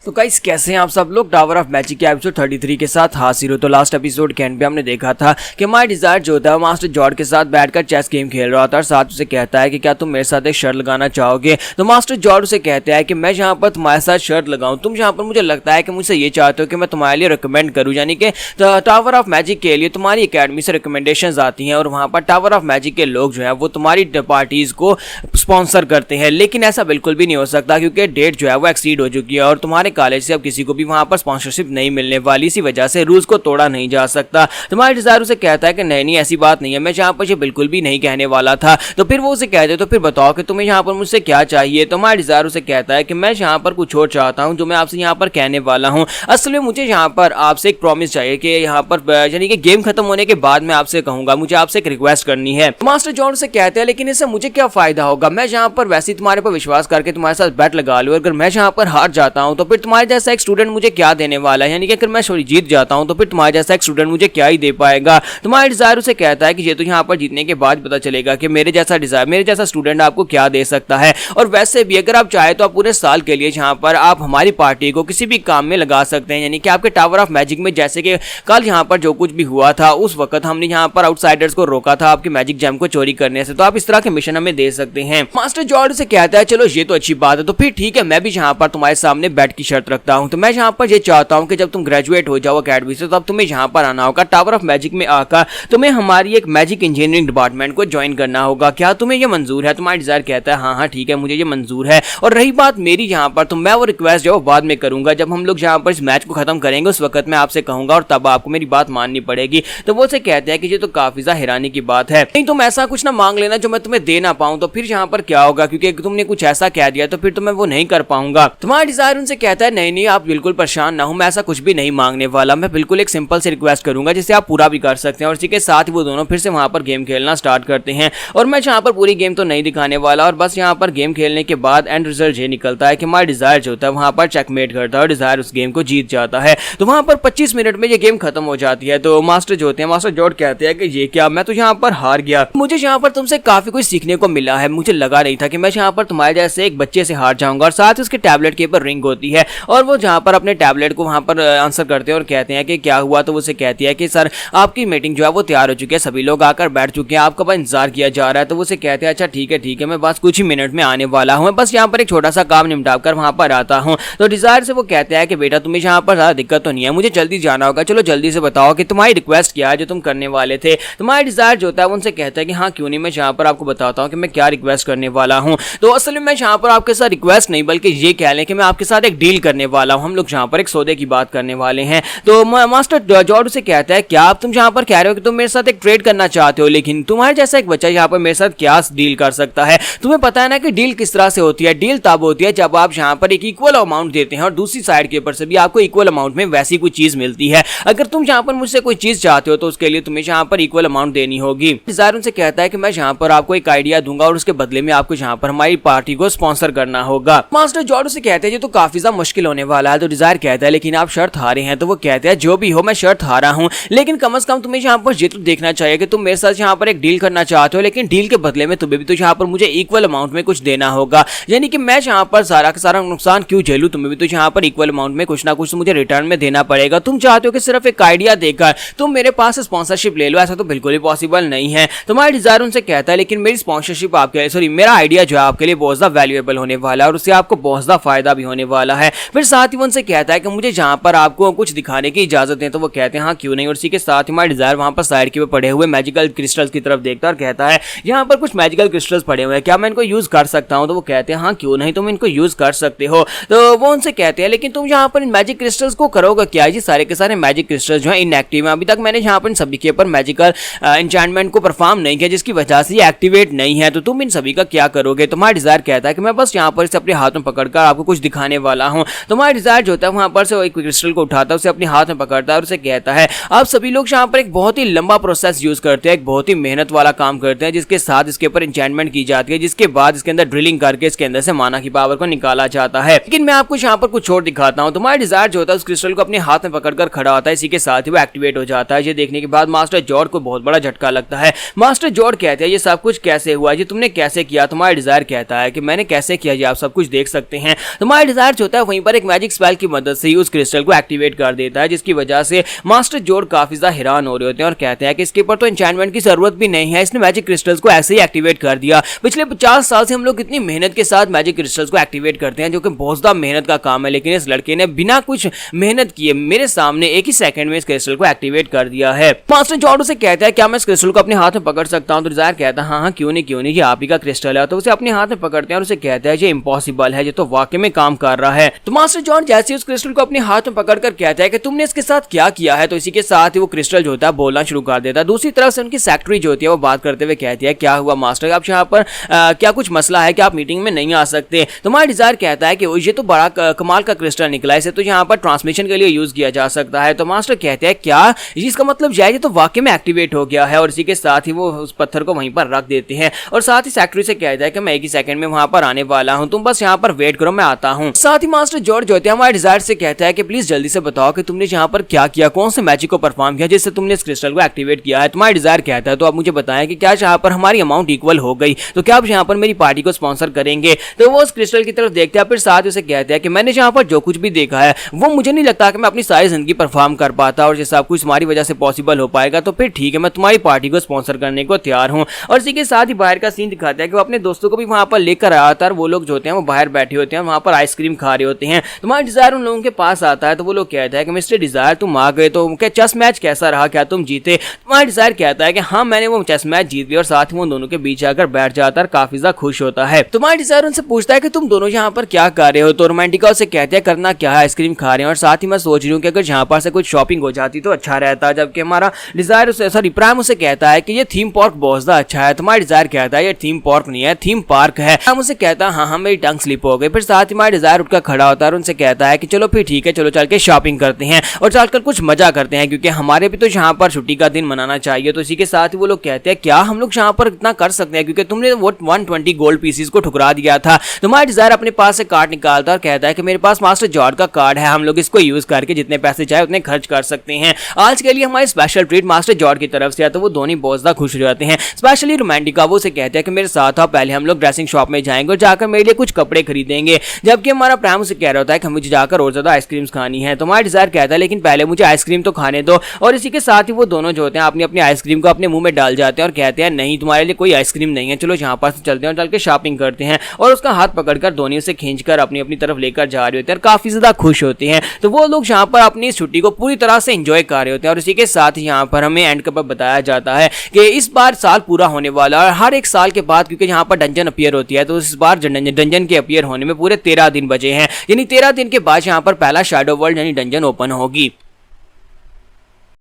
तो गाइस कैसे हैं आप सब लोग। टावर ऑफ मैजिक के एपिसोड 33 के साथ हाजिर हो। तो लास्ट एपिसोड के एंड पे हमने देखा था कि माय डिजायर जो होता है मास्टर जॉर्ड के साथ बैठकर चेस गेम खेल रहा था और साथ उसे कहता है कि क्या तुम मेरे साथ एक शर्त लगाना चाहोगे। तो मास्टर जॉर्ड उसे कहता है कि मैं यहाँ पर तुम्हारे साथ शर्त लगाऊं, तुम यहाँ पर मुझे लगता है कि मुझसे ये चाहते हो कि मैं तुम्हारे लिए रिकमेंड करूँ, यानी कि टावर ऑफ मैजिक के लिए तुम्हारी अकेडमी से रिकमेंडेशन आती हैं और वहाँ पर टावर ऑफ मैजिक के लोग जो है वो तुम्हारी पार्टीज को स्पॉन्सर करते हैं। लेकिन ऐसा बिल्कुल भी नहीं हो सकता क्योंकि डेट जो है वो एक्सीड हो चुकी है और तुम्हारे कॉलेज से अब किसी को भी वहां पर स्पॉन्सरशिप नहीं मिलने वाली। इसी वजह से रूल्स को तोड़ा नहीं जा सकता। तुम्हारे डिजायर उसे कहता है कि नहीं ऐसी बात नहीं है, मैं यहाँ पर ये बिल्कुल भी नहीं कहने वाला था। तो फिर वो उसे कहते तो फिर बताओ कि तुम्हें यहाँ पर मुझसे क्या चाहिए। तो तुम्हारे डिजायर उसे कहता है कि मैं यहाँ पर कुछ और चाहता हूँ जो मैं आपसे यहाँ पर कहने वाला हूँ। असल में मुझे यहाँ पर आपसे एक प्रॉमिस चाहिए कि यहाँ पर यानी कि गेम खत्म होने के बाद मैं आपसे कहूंगा, मुझे आपसे एक रिक्वेस्ट करनी है। मास्टर जॉर्ड से कहते हैं लेकिन इससे मुझे क्या फायदा होगा, मैं यहाँ पर वैसे तुम्हारे पर विश्वास करके तुम्हारे साथ बैट लगा लूँ, अगर मैं यहाँ पर हार जाता हूँ तो फिर तुम्हारे जैसा एक स्टूडेंट मुझे क्या देने वाला है, यानी कि अगर मैं जीत जाता हूं तो फिर तुम्हारे जैसा एक स्टूडेंट मुझे क्या ही दे पाएगा। तुम्हारे डिजायर उसे कहता है कि ये तो यहां पर जीतने के बाद पता चलेगा कि मेरे जैसा स्टूडेंट आपको क्या दे सकता है। और वैसे भी अगर आप चाहे तो आप पूरे साल के लिए यहां पर आप हमारी पार्टी को किसी भी काम में लगा सकते हैं, यानी कि आपके टावर ऑफ मैजिक में जैसे कि कल यहां पर जो कुछ भी हुआ था उस वक्त हमने यहां पर आउटसाइडर्स को रोका था आपके मैजिक जैम को चोरी करने से, तो आप इस तरह के मिशन हमें दे सकते हैं। मास्टर जॉर्ड से कहता है चलो ये तो अच्छी बात है, तो फिर ठीक है मैं भी यहां पर तुम्हारे सामने बैट की शर्त रखता हूं। तो मैं यहां पर ये चाहता हूं कि जब तुम ग्रेजुएट हो जाओ अकेडमी से तब तुम्हें यहाँ पर आना होगा टावर ऑफ मैजिक में आकर तुम्हें हमारी एक मैजिक इंजीनियरिंग डिपार्टमेंट को ज्वाइन करना होगा। क्या तुम्हें ये मंजूर है। तुम्हारा डिजायर कहता है हाँ ठीक है मुझे ये मंजूर है। और रही बात मेरी यहाँ पर तो मैं वो रिक्वेस्ट जो बाद में करूंगा, जब हम लोग यहाँ पर इस मैच को खत्म करेंगे उस वक्त मैं आपसे कहूंगा और तब आपको मेरी बात माननी पड़ेगी। तो वो से कहते हैं कि ये तो काफी ज्यादा हैरानी की बात है, नहीं तुम ऐसा कुछ ना मांग लेना जो मैं तुम्हें दे ना पाऊं, तो फिर यहाँ पर क्या होगा क्योंकि तुमने कुछ ऐसा कह दिया तो फिर तो मैं वो नहीं कर पाऊंगा। तुम्हारा डिजायर उनसे कहता है नहीं आप बिल्कुल परेशान ना हो, मैं ऐसा कुछ भी नहीं मांगने वाला, मैं बिल्कुल एक सिंपल से रिक्वेस्ट करूंगा जिसे आप पूरा भी कर सकते हैं। और इसी के साथ ही वो दोनों फिर से वहां पर गेम खेलना स्टार्ट करते हैं और मैं यहाँ पर पूरी गेम तो नहीं दिखाने वाला और बस यहाँ पर गेम खेलने के बाद एंड रिजल्ट ये निकलता है कि हमारा डिजायर जो होता है वहां पर चेकमेट करता है और डिजायर उस गेम को जीत जाता है। तो वहां पर 25 मिनट में ये गेम खत्म हो जाती है। तो मास्टर जो होते हैं मास्टर जॉर्ड कहते हैं कि ये क्या, मैं तो यहाँ पर हार गया, मुझे यहाँ पर तुमसे काफी कुछ सीखने को मिला है, मुझे लगा नहीं था कि मैं यहाँ पर तुम्हारे जैसे एक बच्चे से हार जाऊंगा। और साथ ही उसके टैबलेट के ऊपर रिंग होती है और वो जहाँ पर अपने टैबलेट को वहां पर आंसर करते हैं और कहते हैं कि क्या हुआ। तो उसे कहती है कि सर आपकी मीटिंग जो है वो तैयार हो चुकी है, सभी लोग आकर बैठ चुके हैं, आपका बस इंतजार किया जा रहा है। तो वो से कहते हैं अच्छा ठीक है मैं बस कुछ ही मिनट में आने वाला हूँ, बस यहाँ पर एक छोटा सा काम निपटा कर वहां पर आता हूँ। तो डिजायर से वो कहते हैं कि बेटा तुम्हें यहाँ पर ज्यादा दिक्कत तो नहीं है, मुझे जल्दी जाना होगा, चलो जल्दी से बताओ कि तुम्हारी रिक्वेस्ट क्या है जो तुम करने वाले थे। तुम्हारा डिजायर जो होता है उनसे कहता है कि हाँ क्यों नहीं, मैं यहाँ पर आपको बताता हूँ कि मैं क्या रिक्वेस्ट करने वाला हूँ। तो असल में मैं यहाँ पर आपके साथ रिक्वेस्ट नहीं बल्कि ये कह लें कि मैं आपके साथ एक डील करने वाला हूँ, हम लोग यहाँ पर एक सौदे की बात करने वाले हैं। तो मास्टर जॉर्ड से कहता है क्या आप तुम यहाँ पर कह रहे हो कि तुम मेरे साथ एक ट्रेड करना चाहते हो, लेकिन तुम्हारे जैसा एक बच्चा यहाँ पर मेरे साथ क्या डील कर सकता है। तुम्हें पता है ना कि डील किस तरह से होती है, डील तब होती है जब आप यहाँ पर एक इक्वल अमाउंट देते हैं और दूसरी साइड के ऊपर से भी आपको इक्वल अमाउंट में वैसी कोई चीज मिलती है। अगर तुम यहाँ पर मुझसे कोई चीज चाहते हो तो उसके लिए तुम्हें यहाँ पर इक्वल अमाउंट देनी होगी। डिजायर उनसे कहता है कि मैं यहाँ पर आपको एक आइडिया दूंगा और उसके बदले में आपको यहाँ पर हमारी पार्टी को स्पॉन्सर करना होगा। मास्टर जॉर्ड से कहते हैं ये तो काफी ज्यादा मुश्किल होने वाला है। तो डिजायर कहता है लेकिन आप शर्त हारे हैं। तो वो कहते हैं जो भी हो मैं शर्त हारा हूं, लेकिन कम से कम तुम्हें यहाँ पर ये तो देखना चाहिए कि तुम मेरे साथ यहाँ पर एक डील करना चाहते हो, लेकिन डील के बदले में तुम्हें भी तो यहाँ पर मुझे इक्वल अमाउंट में कुछ देना होगा, यानी कि मैं यहाँ पर सारा का सारा नुकसान क्यों झेलूं, तुम्हें भी तो यहाँ पर इक्वल अमाउंट में कुछ ना कुछ मुझे रिटर्न में देना पड़ेगा। तुम चाहते हो कि सिर्फ एक आइडिया देकर तुम मेरे पास स्पॉन्सरशिप ले लो, ऐसा तो बिल्कुल ही पॉसिबल नहीं है। तुम्हारा डिजायर उनसे कहता है लेकिन मेरी स्पॉन्सरशिप आपके सॉरी मेरा आइडिया जो है आपके लिए बहुत ज्यादा वैल्यूएबल होने वाला है और उससे आपको बहुत ज्यादा फायदा भी होने वाला है। फिर साथ ही उनसे कहता है कि मुझे जहाँ पर आपको कुछ दिखाने की इजाजत दें। तो वो कहते हैं हाँ क्यों नहीं। और इसी के साथ ही हमारा डिजायर वहां पर साइड के पड़े हुए मैजिकल क्रिस्टल्स की तरफ देखता है और कहता है यहाँ पर कुछ मैजिकल क्रिस्टल्स पड़े हुए हैं, क्या मैं इनको यूज कर सकता हूँ। तो वो कहते हैं हाँ क्यों नहीं, तुम इनको यूज कर सकते हो। तो वो उनसे कहते हैं लेकिन तुम यहाँ पर इन मैजिक क्रिस्टल्स को करोगे क्या। ये सारे के सारे मैजिक क्रिस्टल्स जो है इनएक्टिव है, अभी तक मैंने यहाँ पर इन सभी के ऊपर मैजिकल एन्चेंटमेंट को परफॉर्म नहीं किया जिसकी वजह से ये एक्टिवेट नहीं है, तो तुम इन सभी का क्या करोगे। तुम्हारा डिजायर कहता है कि मैं बस यहाँ पर इसे अपने हाथ में पकड़कर आपको कुछ दिखाने वाला हूँ। तुम्हारा डिजायर जो होता है वहां पर से एक क्रिस्टल को उठाता है, उसे अपने हाथ में पकड़ता है और उसे कहता है आप सभी लोग यहाँ पर एक बहुत ही लंबा प्रोसेस यूज करते हैं, एक बहुत ही मेहनत वाला काम करते हैं जिसके साथ इसके ऊपर एन्चेंटमेंट की जाती है, जिसके बाद इसके अंदर ड्रिलिंग करके इसके अंदर से माना की पावर को निकाला जाता है। लेकिन मैं आपको यहाँ पर कुछ और दिखाता हूँ। तुम्हारा डिजायर जो होता है उस क्रिस्टल को अपने हाथ में पकड़कर खड़ा होता है, इसी के साथ ही वो एक्टिवेट हो जाता है। ये देखने के बाद मास्टर जॉर्ड को बहुत बड़ा झटका लगता है। मास्टर जॉर्ड कहते हैं ये सब कुछ कैसे हुआ, ये तुमने कैसे किया। तुम्हारा डिजायर कहता है कि मैंने कैसे किया, ये आप सब कुछ देख सकते हैं। तुम्हारा डिजायर जो होता है वहीं पर एक मैजिक स्पेल की मदद से ही उस क्रिस्टल को एक्टिवेट कर देता है, जिसकी वजह से मास्टर जोड काफी ज्यादा हैरान हो रहे होते हैं और कहते हैं कि इसके ऊपर तो एन्चेंटमेंट की जरूरत भी नहीं है, इसने मैजिक क्रिस्टल्स को ऐसे ही एक्टिवेट कर दिया। पिछले 50 साल से हम लोग कितनी मेहनत के साथ मैजिक क्रिस्टल्स को एक्टिवेट करते हैं, जो कि बहुत ज्यादा मेहनत का काम है, लेकिन इस लड़के ने बिना कुछ मेहनत किए मेरे सामने एक ही सेकंड में इस क्रिस्टल को एक्टिवेट कर दिया है। मास्टर जॉर्ड उसे कहता है क्या मैं इस क्रिस्टल को अपने हाथ में पकड़ सकता हूं? तो डिजायर कहता है हाँ क्यों नहीं, ये आप ही का क्रिस्टल है। तो उसे अपने हाथ में पकड़ते हैं और उसे कहता है ये इम्पॉसिबल है, ये तो वाकई में काम कर रहा है। तो मास्टर जॉर्ड जैसे उस क्रिस्टल को अपने हाथ में पकड़कर कहता है कि तुमने इसके साथ क्या किया है, तो इसी के साथ ही वो क्रिस्टल जो होता है बोलना शुरू कर देता है। दूसरी तरफ से उनकी सेक्रेटरी जो होती है वो बात करते हुए कहती है क्या हुआ मास्टर, आप यहाँ पर क्या कुछ मसला है, क्या आप मीटिंग में नहीं आ सकते? तो माय डिजायर कहता है कि ये तो बड़ा कमाल का क्रिस्टल निकला है, इसे तो यहाँ पर ट्रांसमिशन के लिए यूज किया जा सकता है। तो मास्टर कहते हैं क्या, इसका मतलब ये तो वाकई में एक्टिवेट हो गया है, और इसी के साथ ही वो उस पत्थर को वहीं पर रख देते हैं और साथ ही सेक्रेटरी से कहता है कि मैं एक ही सेकंड में वहां पर आने वाला हूं, तुम बस यहाँ पर वेट करो, मैं आता हूं। साथ ही मास्टर जॉर्ज जो होते हैं हमारे डिजायर से कहता है कि प्लीज जल्दी से बताओ कि तुमने यहाँ पर क्या किया, कौन से मैजिक को परफॉर्म किया जिससे तुमने इस क्रिस्टल को एक्टिवेट किया है। तुम्हारा डिजायर कहता है तो आप मुझे बताएं कि क्या यहाँ पर हमारी अमाउंट इक्वल हो गई, तो क्या आप यहाँ पर मेरी पार्टी को स्पॉन्सर करेंगे? तो वो उस क्रिस्टल की तरफ देखते हैं, फिर साथ ही उसे कहते हैं कि मैंने यहाँ पर जो कुछ भी देखा है वो मुझे नहीं लगता कि मैं अपनी सारी जिंदगी परफॉर्म कर पाता, और जैसे आपको तुम्हारी वजह से पॉसिबल हो पाएगा तो फिर ठीक है, मैं तुम्हारी पार्टी को स्पॉन्सर करने को तैयार हूँ। और इसी के साथ ही बाहर का सीन दिखाता है कि वो अपने दोस्तों को भी वहां पर लेकर आया था, और वो लोग जो होते हैं वो बाहर बैठे होते हैं, वहां पर आइसक्रीम खा रहे होते हैं। तुम्हारा डिजायर उन लोगों के पास आता है, तो वो लोग कहता है कि मिस्टर डिजायर तुम आ गए, तो क्या चेस मैच कैसा रहा, क्या तुम जीते? तुम्हारा डिजायर कहता है कि हाँ मैंने वो चेस मैच जीत लिया, और साथ ही वो दोनों के बीच आकर बैठ जाता है, काफी ज्यादा खुश होता है। तुम्हारा डिजायर उनसे पूछता है कि तुम दोनों यहाँ पर क्या कर रहे हो? तो रोमांटिका उसे कहते हैं करना क्या है, आइसक्रीम खा रहे हैं, और साथ ही मैं सोच रही हूँ कि अगर यहाँ पर से कुछ शॉपिंग हो जाती तो अच्छा रहता। जबकि हमारा डिजायर सॉरी प्राइम उसे कहता है कि ये थीम पार्क बहुत ज्यादा अच्छा है। तुम्हारा डिजायर कहता है ये थीम पार्क नहीं है, थीम पार्क है। हम उसे कहता है हाँ मेरी टंग स्लिप हो गई। फिर साथ ही हमारा डिजायर उठकर खड़ा होता है और उनसे कहता है कि चलो फिर ठीक है, चलो चल के शॉपिंग करते हैं और चलकर कुछ मजा करते हैं, क्योंकि हमारे भी तो यहाँ पर छुट्टी का दिन मनाना चाहिए। तो इसी के साथ ही वो लोग कहते हैं क्या हम लोग यहाँ पर इतना कर सकते हैं, क्योंकि तुमने वो 120 गोल्ड पीसीज को ठुकरा दिया था। तुम्हारा डिजायर अपने पास से कार्ड निकालता है और कहता है कि मेरे पास मास्टर जॉर्ज का कार्ड है, हम लोग इसको यूज करके जितने पैसे चाहे उतने खर्च कर सकते हैं। आज के लिए हमारी स्पेशल ट्रीट मास्टर जॉर्ज की तरफ से है। तो वो दोनों बहुत ज्यादा खुश हो जाते हैं। स्पेशली रोमांटिका वो से कहते हैं कि मेरे साथ आओ, पहले हम लोग ड्रेसिंग शॉप में जाएंगे और जाकर मेरे लिए कुछ कपड़े खरीदेंगे। जबकि हमारा प्राइम उसे कह रहा होता है कि मुझे जाकर और ज्यादा आइसक्रीम्स खानी है। तो हमारा डिजायर कहता है लेकिन पहले मुझे आइसक्रीम तो खाने दो। और इसी के साथ ही वो दोनों जो होते हैं अपनी अपनी आइसक्रीम को अपने मुंह में डाल जाते हैं और कहते हैं नहीं तुम्हारे लिए कोई आइसक्रीम नहीं है, चलो यहाँ पर से चलते हैं और चल के शॉपिंग करते हैं। और उसका हाथ पकड़कर दोनों उसे खींचकर अपनी अपनी तरफ लेकर जा रहे होते हैं और काफी ज्यादा खुश होते हैं। तो वो लोग यहाँ पर अपनी छुट्टी को पूरी तरह से एंजॉय कर रहे होते हैं। और इसी के साथ ही यहाँ पर हमें एंड पर बताया जाता है कि इस बार साल पूरा होने वाला है और हर एक साल के बाद क्योंकि यहाँ पर डंजन अपीयर होती है, तो इस बार डंजन के अपीयर होने में पूरे 13 दिन बचे हैं, यानी 13 दिन के बाद यहाँ पर पहला शैडो वर्ल्ड यानी डंजन ओपन होगी।